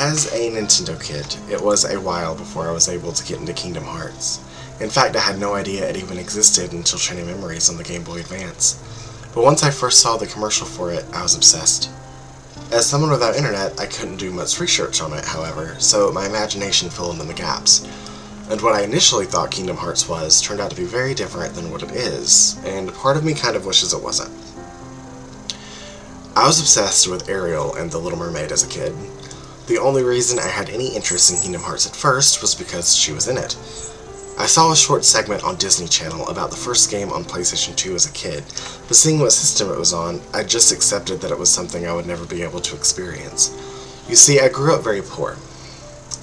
As a Nintendo kid, it was a while before I was able to get into Kingdom Hearts. In fact, I had no idea it even existed until Chain of Memories on the Game Boy Advance. But once I first saw the commercial for it, I was obsessed. As someone without internet, I couldn't do much research on it, however, so my imagination filled in the gaps. And what I initially thought Kingdom Hearts was turned out to be very different than what it is, and part of me kind of wishes it wasn't. I was obsessed with Ariel and The Little Mermaid as a kid. The only reason I had any interest in Kingdom Hearts at first was because she was in it. I saw a short segment on Disney Channel about the first game on PlayStation 2 as a kid, but seeing what system it was on, I just accepted that it was something I would never be able to experience. You see, I grew up very poor.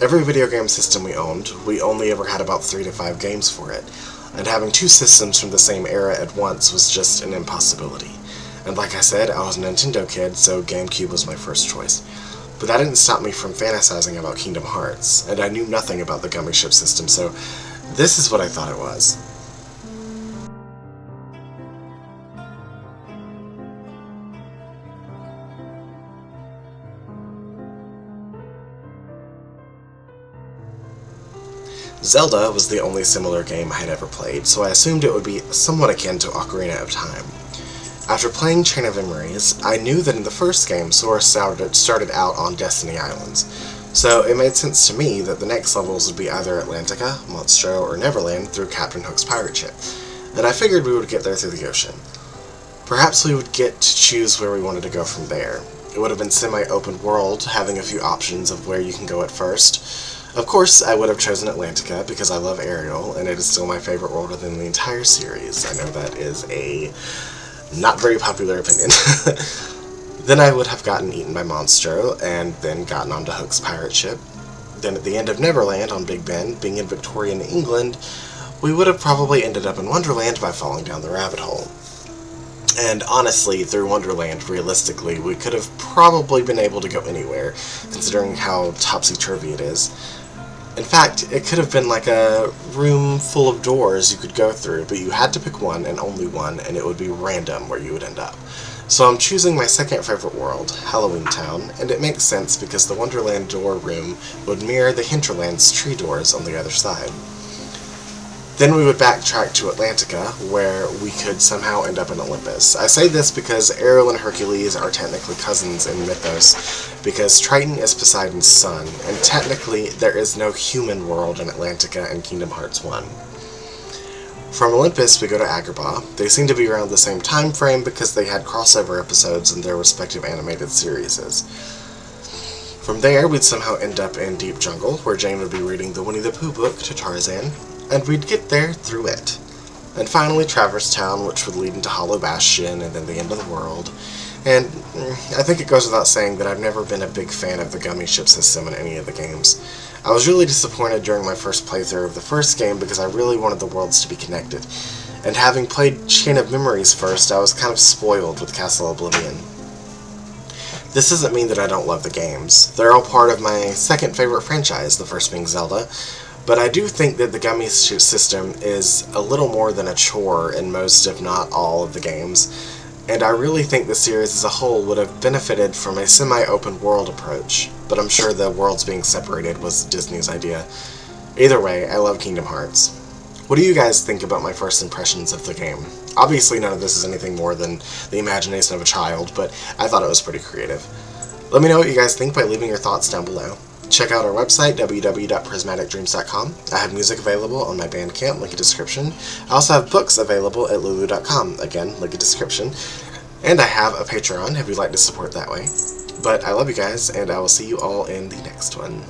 Every video game system we owned, we only ever had about 3 to 5 games for it, and having 2 systems from the same era at once was just an impossibility. And like I said, I was a Nintendo kid, so GameCube was my first choice. But that didn't stop me from fantasizing about Kingdom Hearts, and I knew nothing about the Gummy Ship system, so this is what I thought it was. Zelda was the only similar game I had ever played, so I assumed it would be somewhat akin to Ocarina of Time. After playing Chain of Memories, I knew that in the first game Sora started out on Destiny Islands, so it made sense to me that the next levels would be either Atlantica, Monstro, or Neverland through Captain Hook's pirate ship, and I figured we would get there through the ocean. Perhaps we would get to choose where we wanted to go from there. It would have been semi-open world, having a few options of where you can go at first. Of course, I would have chosen Atlantica because I love Ariel, and it is still my favorite world within the entire series. I know that is a not very popular opinion. Then I would have gotten eaten by Monstro, and then gotten onto Hook's pirate ship. Then at the end of Neverland on Big Ben, being in Victorian England, we would have probably ended up in Wonderland by falling down the rabbit hole. And honestly, through Wonderland, realistically, we could have probably been able to go anywhere, considering how topsy-turvy it is. In fact, it could have been like a room full of doors you could go through, but you had to pick one and only one, and it would be random where you would end up. So I'm choosing my second favorite world, Halloween Town, and it makes sense because the Wonderland door room would mirror the Hinterland's tree doors on the other side. Then we would backtrack to Atlantica, where we could somehow end up in Olympus. I say this because Ariel and Hercules are technically cousins in mythos, because Triton is Poseidon's son, and technically there is no human world in Atlantica in Kingdom Hearts 1. From Olympus, we go to Agrabah. They seem to be around the same time frame because they had crossover episodes in their respective animated series. From there, we'd somehow end up in Deep Jungle, where Jane would be reading the Winnie the Pooh book to Tarzan, and we'd get there through it. And finally, Traverse Town, which would lead into Hollow Bastion, and then the end of the world. And I think it goes without saying that I've never been a big fan of the Gummy Ship system in any of the games. I was really disappointed during my first playthrough of the first game because I really wanted the worlds to be connected. And having played Chain of Memories first, I was kind of spoiled with Castle Oblivion. This doesn't mean that I don't love the games. They're all part of my second favorite franchise, the first being Zelda, but I do think that the Gummy Ship system is a little more than a chore in most, if not all, of the games. And I really think the series as a whole would have benefited from a semi-open world approach, but I'm sure the worlds being separated was Disney's idea. Either way, I love Kingdom Hearts. What do you guys think about my first impressions of the game? Obviously none of this is anything more than the imagination of a child, but I thought it was pretty creative. Let me know what you guys think by leaving your thoughts down below. Check out our website, www.prismaticdreams.com. I have music available on my Bandcamp, link in description. I also have books available at lulu.com, again, link in description. And I have a Patreon if you'd like to support that way. But I love you guys, and I will see you all in the next one.